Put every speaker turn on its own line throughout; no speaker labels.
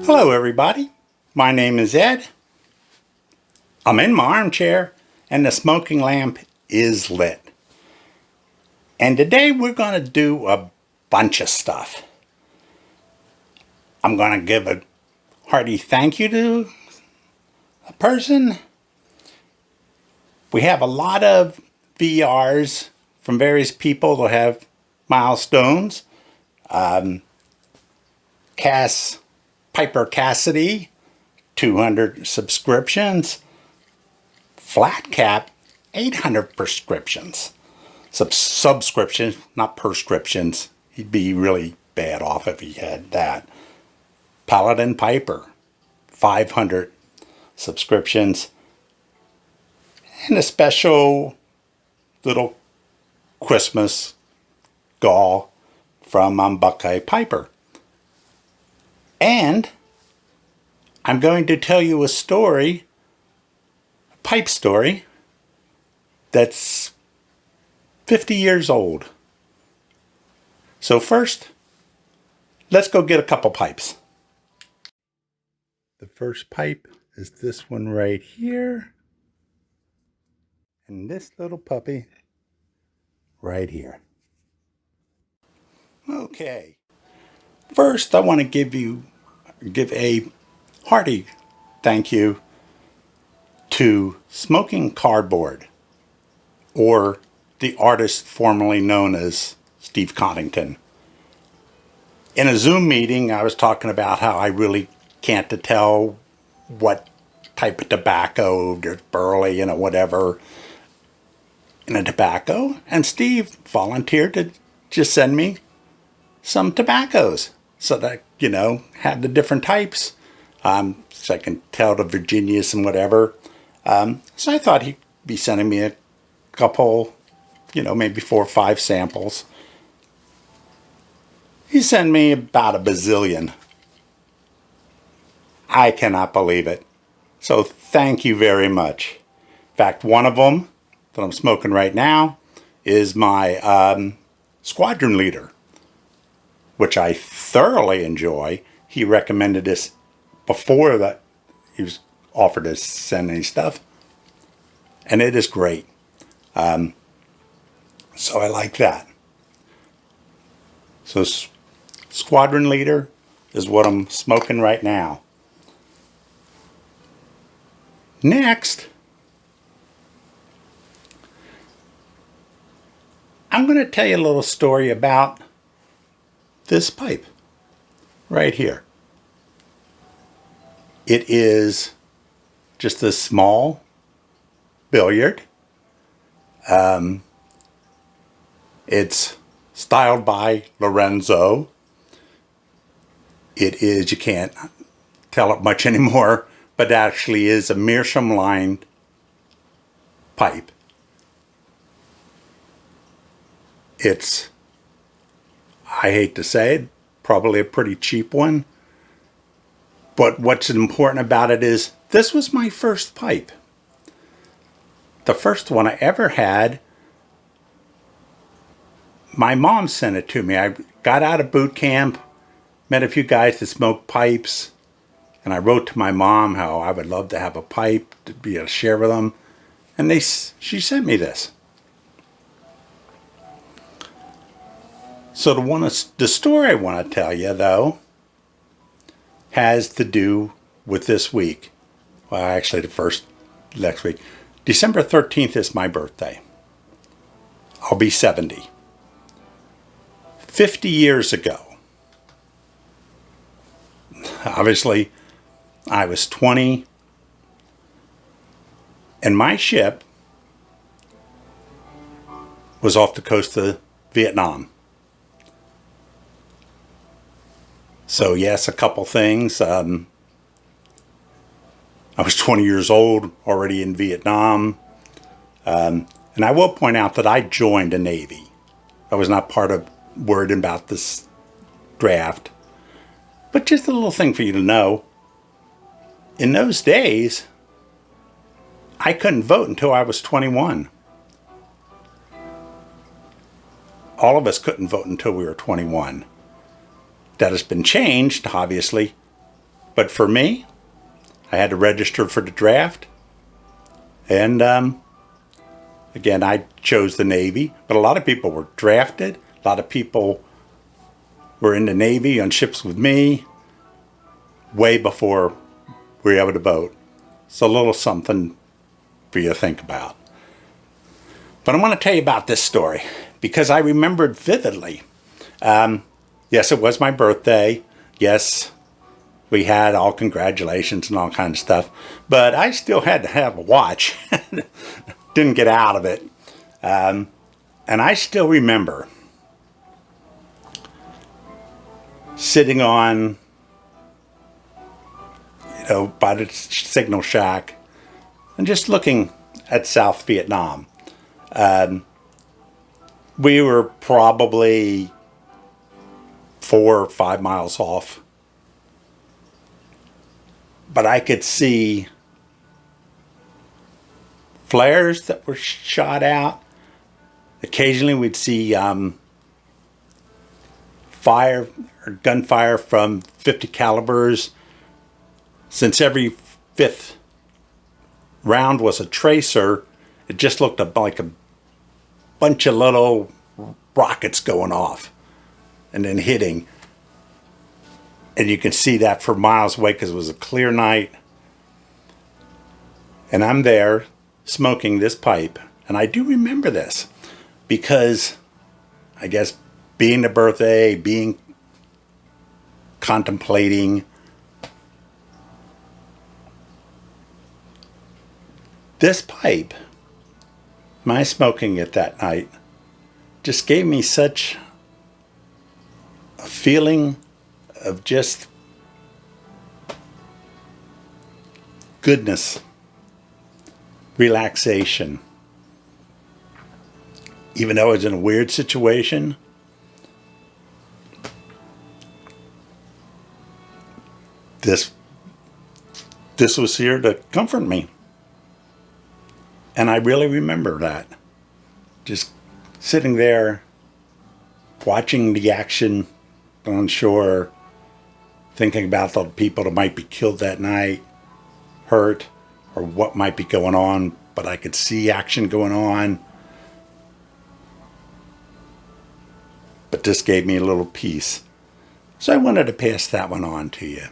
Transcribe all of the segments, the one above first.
Hello everybody, my name is Ed. I'm in my armchair and the smoking lamp is lit. And today we're going to do a bunch of stuff. I'm going to give a hearty thank you to a person. We have a lot of VRs from various people that have milestones. Casspipercassidy, 200 subscriptions. Flatcap, 800 prescriptions. Subscriptions, not prescriptions. He'd be really bad off if he had that. Paladin Piper, 500 subscriptions. And a special little Christmas gall from Buckeyepiper. And I'm going to tell you a story, a pipe story, that's 50 years old. So first, let's go get a couple pipes. The first pipe is this one right here. And this little puppy right here. Okay. First, I want to give a hearty thank you to Smoking Cardboard, or the artist formerly known as Steve Coddington. In a Zoom meeting, I was talking about how I really can't tell what type of tobacco, there's burley, whatever in a tobacco, and Steve volunteered to just send me some tobaccos so that, have the different types, so I can tell the Virginias and whatever. So I thought he'd be sending me a couple, maybe 4 or 5 samples. He sent me about a bazillion. I cannot believe it. So thank you very much. In fact, one of them that I'm smoking right now is my squadron leader, which I thoroughly enjoy. He recommended this before that he was offered to send any stuff, and it is great. So I like that. So squadron leader is what I'm smoking right now. Next, I'm going to tell you a little story about this pipe right here. It is just a small billiard. It's styled by Lorenzo. It is, you can't tell it much anymore, but actually is a meerschaum lined pipe. It's, I hate to say it, probably a pretty cheap one. But what's important about it is this was my first pipe. The first one I ever had, my mom sent it to me. I got out of boot camp, met a few guys that smoked pipes, and I wrote to my mom how I would love to have a pipe to be able to share with them. And she sent me this. So the story I want to tell you, though, has to do with this week. Well, actually, next week. December 13th is my birthday. I'll be 70. 50 years ago. Obviously, I was 20. And my ship was off the coast of Vietnam. So yes, a couple things. I was 20 years old, already in Vietnam. And I will point out that I joined the Navy. I was not worried about this draft. But just a little thing for you to know. In those days, I couldn't vote until I was 21. All of us couldn't vote until we were 21. That has been changed, obviously, But for me, I had to register for the draft. And again, I chose the Navy. But a lot of people were drafted. A lot of people were in the Navy on ships with me way before we were able to vote. So a little something for you to think about. But I want to tell you about this story because I remembered vividly. Yes, it was my birthday. Yes, we had all congratulations and all kinds of stuff. But I still had to have a watch. Didn't get out of it. And I still remember sitting on, by the signal shack and just looking at South Vietnam. We were probably 4 or 5 miles off. But I could see flares that were shot out. Occasionally we'd see fire or gunfire from 50 calibers. Since every 5th round was a tracer, it just looked like a bunch of little rockets going off and then hitting. And you can see that for miles away because it was a clear night. And I'm there smoking this pipe. And I do remember this because I guess being the birthday, contemplating. This pipe, my smoking it that night, just gave me such a feeling of just goodness, relaxation. Even though I was in a weird situation, this was here to comfort me. And I really remember that. Just sitting there, watching the action on shore, thinking about the people that might be killed that night, hurt, or what might be going on, but I could see action going on. But this gave me a little peace. So I wanted to pass that one on to you.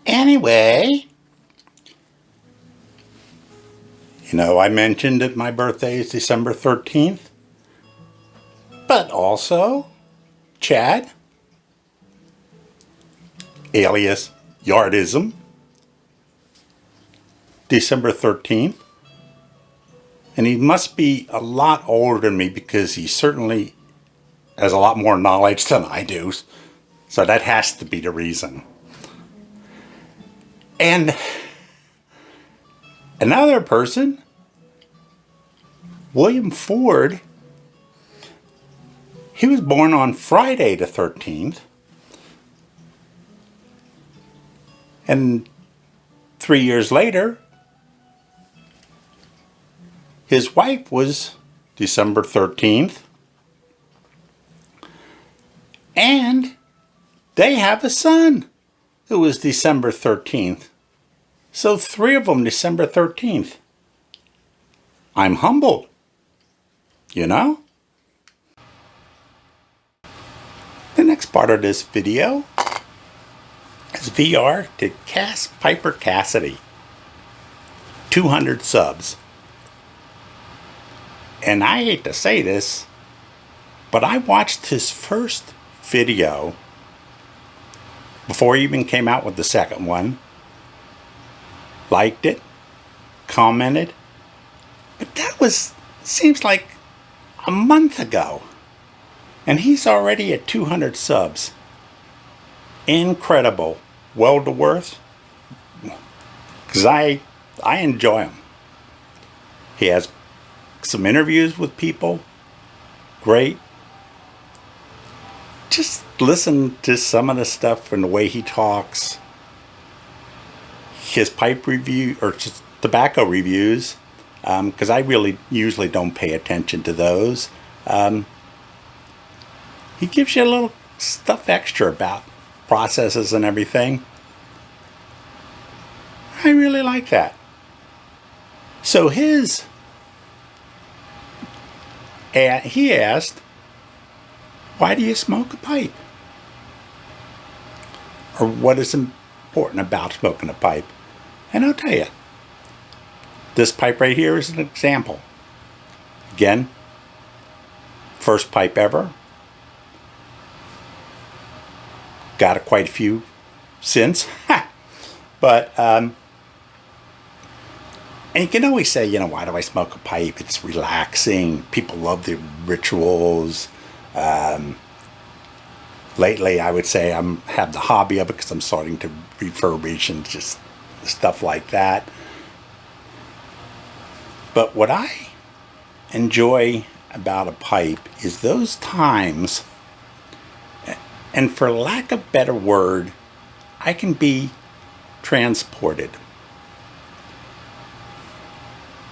Anyway, I mentioned that my birthday is December 13th, but also Chad, alias Yardism, December 13th, and he must be a lot older than me because he certainly has a lot more knowledge than I do, so that has to be the reason. And another person, William Ford, he was born on Friday the 13th. And 3 years later, his wife was December 13th. And they have a son who was December 13th. So 3 of them December 13th. I'm humbled. The next part of this video is VR to Casspipercassidy. 200 subs. And I hate to say this, but I watched his first video before he even came out with the second one. Liked it, commented, but that seems like a month ago. And he's already at 200 subs. Incredible. Well worth. Because I enjoy him. He has some interviews with people. Great. Just listen to some of the stuff and the way he talks. His pipe review, or just tobacco reviews, because I really usually don't pay attention to those. He gives you a little stuff extra about processes and everything. I really like that. So he asked, why do you smoke a pipe? Or what is important about smoking a pipe? And I'll tell you, this pipe right here is an example. Again, first pipe ever. Got quite a few since. But, and you can always say, why do I smoke a pipe? It's relaxing. People love the rituals. Lately, I would say I have the hobby of it because I'm starting to refurbish and just stuff like that. But what I enjoy about a pipe is those times, and for lack of a better word, I can be transported.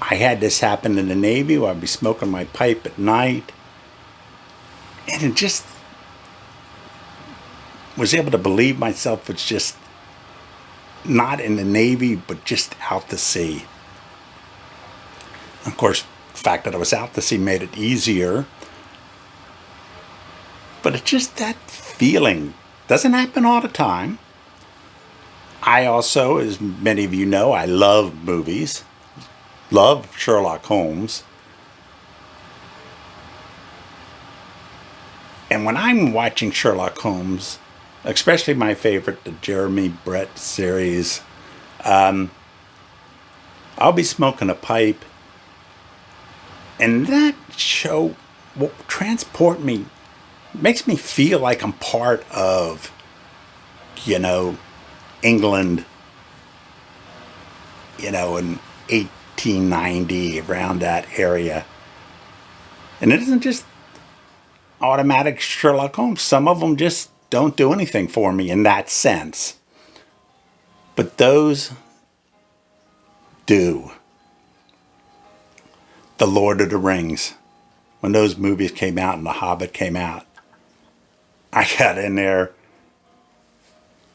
I had this happen in the Navy where I'd be smoking my pipe at night, and it just was able to believe myself was just not in the Navy, but just out to sea. Of course, the fact that I was out to sea made it easier, but it's just that feeling. Doesn't happen all the time. I also, as many of you know, I love movies. Love Sherlock Holmes. And when I'm watching Sherlock Holmes, especially my favorite, the Jeremy Brett series, I'll be smoking a pipe, and that show will transport me, makes me feel like I'm part of, England, in 1890, around that area. And it isn't just automatic Sherlock Holmes. Some of them just don't do anything for me in that sense. But those do. The Lord of the Rings. When those movies came out and The Hobbit came out, I got in there,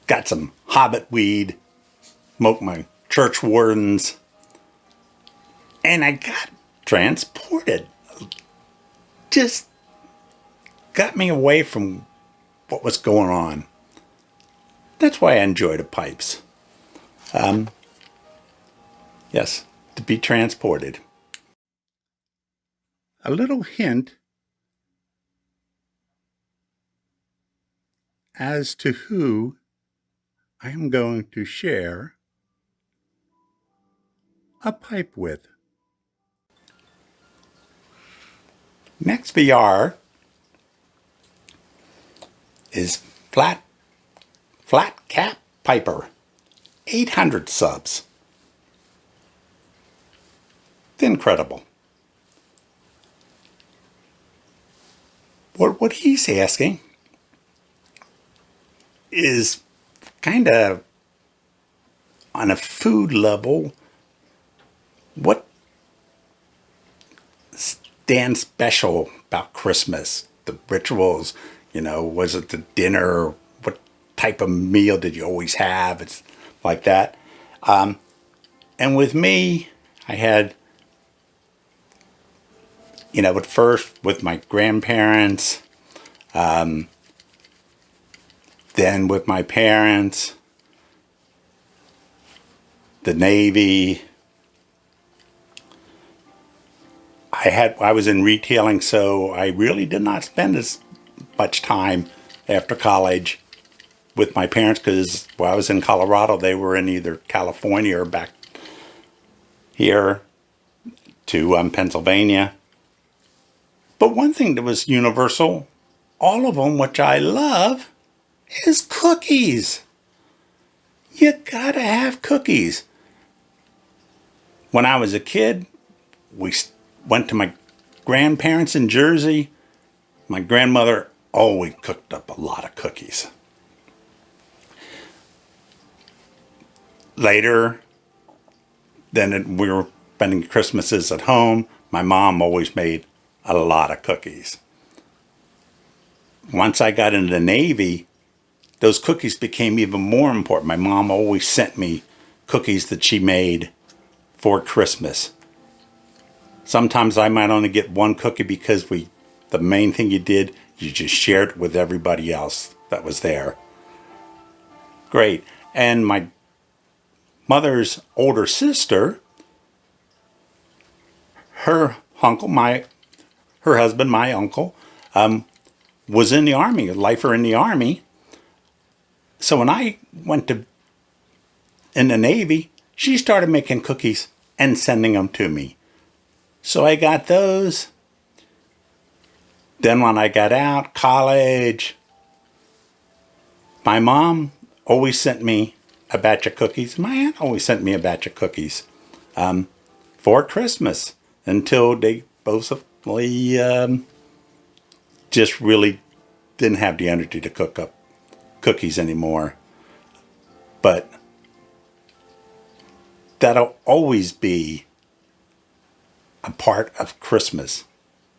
got some Hobbit weed, smoked my church wardens, and I got transported. Just got me away from what was going on. That's why I enjoy the pipes. Yes, to be transported. A little hint as to who I am going to share a pipe with. Next VR is Flatcappiper, 800 subs. It's incredible. What he's asking is kind of on a food level, what stands special about Christmas? The rituals, was it the dinner? What type of meal did you always have? It's like that. And with me, I had, at first with my grandparents, then with my parents, the Navy. I was in retailing, so I really did not spend as much time after college with my parents because while I was in Colorado, they were in either California or back here to Pennsylvania. But one thing that was universal, all of them, which I love, is cookies. You gotta have cookies. When I was a kid, we went to my grandparents in Jersey. My grandmother always cooked up a lot of cookies. Later, then we were spending Christmases at home. My mom always made a lot of cookies. Once I got into the Navy, those cookies became even more important. My mom always sent me cookies that she made for Christmas. Sometimes I might only get one cookie because the main thing you did, you just shared it with everybody else that was there. Great. And my mother's older sister, her uncle, her husband, my uncle, was in the Army, a lifer in the Army. So when I went in the Navy, she started making cookies and sending them to me. So I got those. Then when I got out, college, my mom always sent me a batch of cookies. My aunt always sent me a batch of cookies for Christmas until they both just really didn't have the energy to cook up cookies anymore. But that'll always be a part of Christmas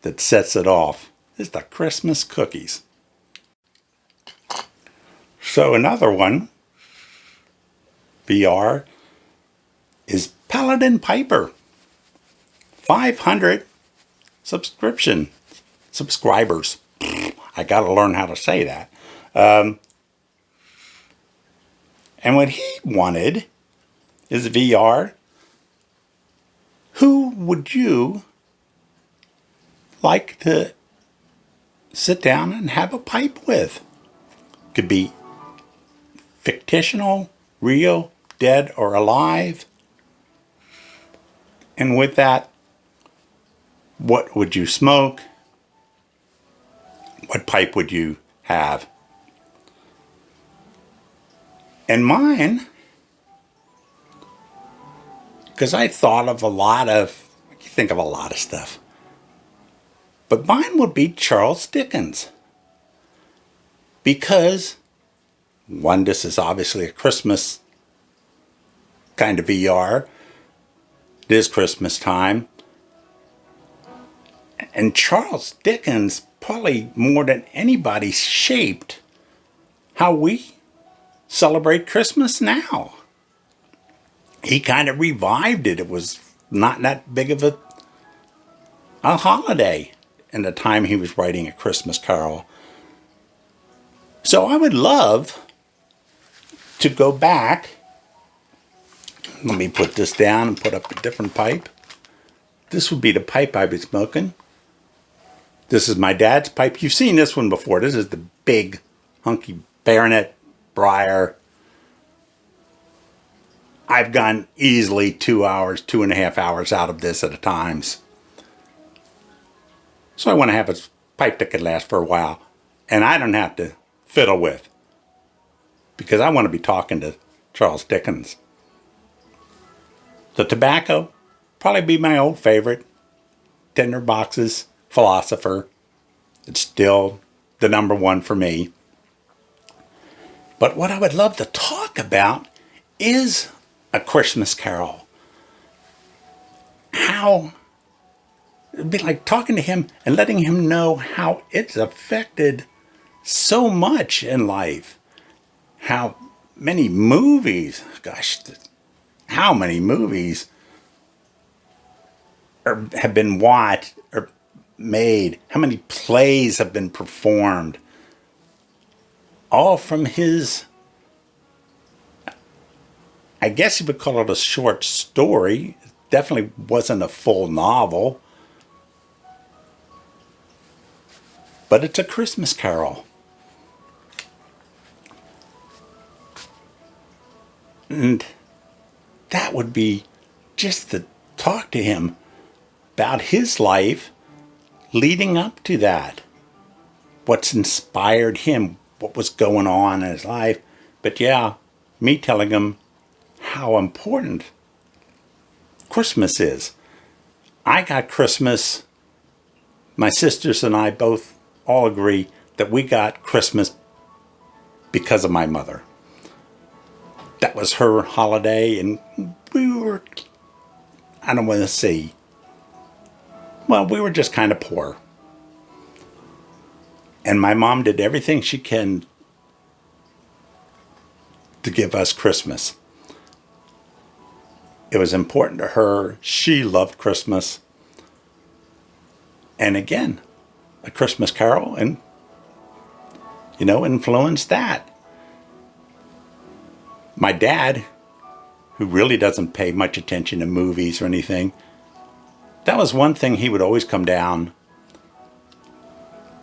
that sets it off, is the Christmas cookies. So another one, VR, is Paladin Piper. 500 subscribers. I got to learn how to say that. And what he wanted is VR. Who would you like to sit down and have a pipe with? Could be fictional, real, dead, or alive. And with that, what would you smoke? What pipe would you have? And mine, because I thought of you think of a lot of stuff, but mine would be Charles Dickens. Because, one, this is obviously a Christmas kind of VR. It is Christmas time. And Charles Dickens, probably more than anybody, shaped how we celebrate Christmas now. He kind of revived it. It was not that big of a holiday in the time he was writing A Christmas Carol. So I would love to go back. Let me put this down and put up a different pipe. This would be the pipe I've been smoking. This is my dad's pipe. You've seen this one before. This is the big, hunky Baronet Briar. I've gone easily 2 hours, 2.5 hours out of this at a time. So I want to have a pipe that could last for a while. And I don't have to fiddle with. Because I want to be talking to Charles Dickens. The tobacco, probably be my old favorite. Tinderbox's Philosopher. It's still the number one for me. But what I would love to talk about is A Christmas Carol. How it'd be like talking to him and letting him know how it's affected so much in life. How many movies, how many movies have been watched or made, how many plays have been performed, all from his, I guess you would call it a short story. It definitely wasn't a full novel, but it's A Christmas Carol. And that would be just to talk to him about his life leading up to that. What's inspired him, what was going on in his life. But yeah, me telling him how important Christmas is. I got Christmas, my sisters and I both all agree that we got Christmas because of my mother. That was her holiday, and we were I don't want to say, well, we were just kind of poor. And my mom did everything she can to give us Christmas. It was important to her. She loved Christmas. And again, A Christmas Carol, and influenced that. My dad, who really doesn't pay much attention to movies or anything, that was one thing he would always come down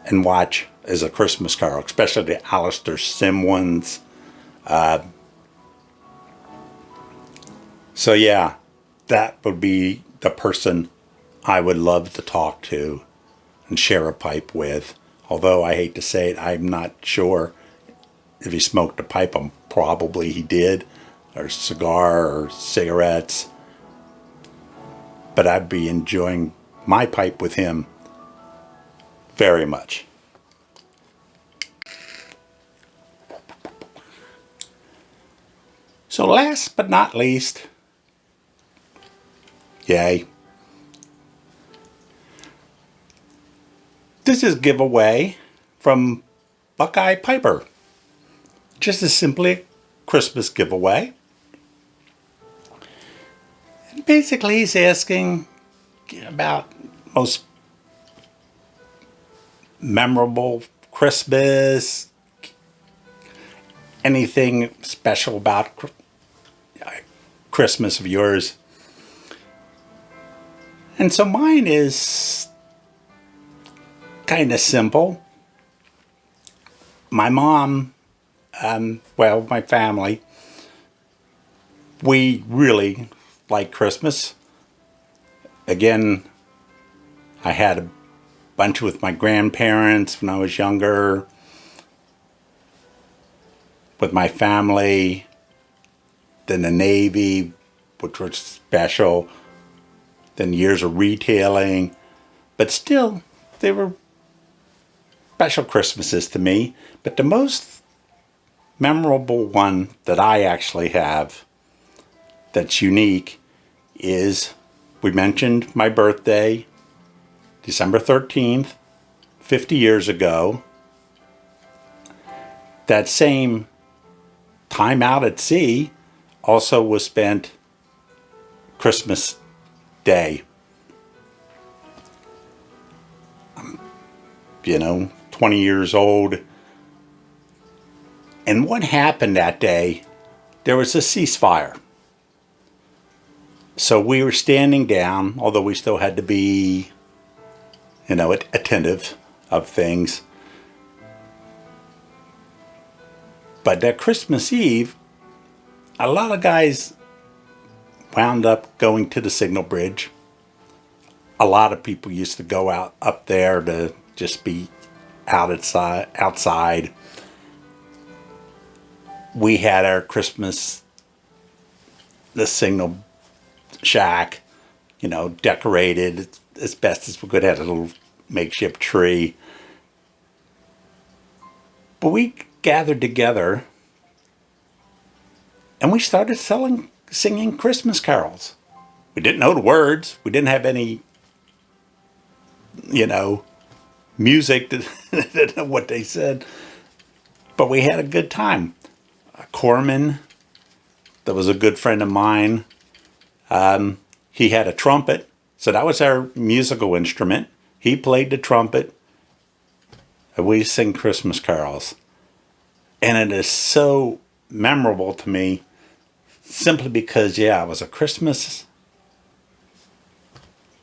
and watch as A Christmas Carol, especially the Alistair Sim ones. So yeah, that would be the person I would love to talk to and share a pipe with. Although I hate to say it, I'm not sure if he smoked a pipe. Probably he did, or cigar or cigarettes. But I'd be enjoying my pipe with him very much. So last but not least, yay, this is a giveaway from Buckeyepiper. Just as simply a Christmas giveaway. And basically he's asking about most memorable Christmas, anything special about Christmas of yours. And so mine is kind of simple. My mom, my family, we really like Christmas. Again, I had a bunch with my grandparents when I was younger, with my family, then the Navy, which was special, then years of retailing, but still, they were special Christmases to me. But the most memorable one that I actually have that's unique is, we mentioned my birthday, December 13th, 50 years ago. That same time out at sea also was spent Christmas Day. 20 years old. And what happened that day, there was a ceasefire. So we were standing down, although we still had to be, attentive of things. But that Christmas Eve, a lot of guys wound up going to the signal bridge. A lot of people used to go out up there to just be outside. We had our Christmas, the signal shack, decorated as best as we could. Had a little makeshift tree. But we gathered together and we started singing Christmas carols. We didn't know the words. We didn't have any, music to know what they said. But we had a good time. Corman, that was a good friend of mine, he had a trumpet. So that was our musical instrument. He played the trumpet. And we sing Christmas carols. And it is so memorable to me simply because, it was a Christmas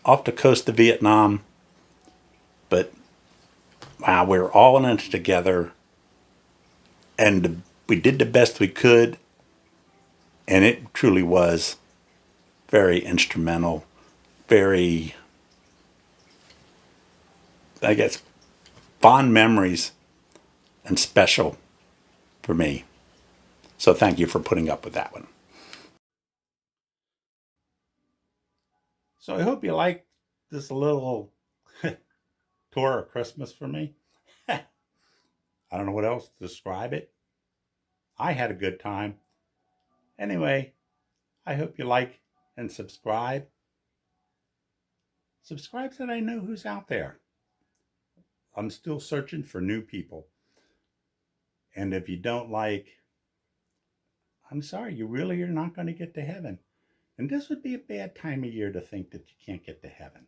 off the coast of Vietnam. But, wow, we were all in it together. And we did the best we could. And it truly was very instrumental, very, fond memories and special for me. So thank you for putting up with that one. So I hope you like this little tour of Christmas for me. I don't know what else to describe it. I had a good time. Anyway, I hope you like and subscribe. Subscribe so that I know who's out there. I'm still searching for new people. And if you don't like, I'm sorry, you really are not going to get to heaven. And this would be a bad time of year to think that you can't get to heaven.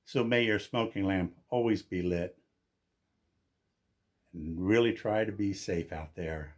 So may your smoking lamp always be lit. And really try to be safe out there.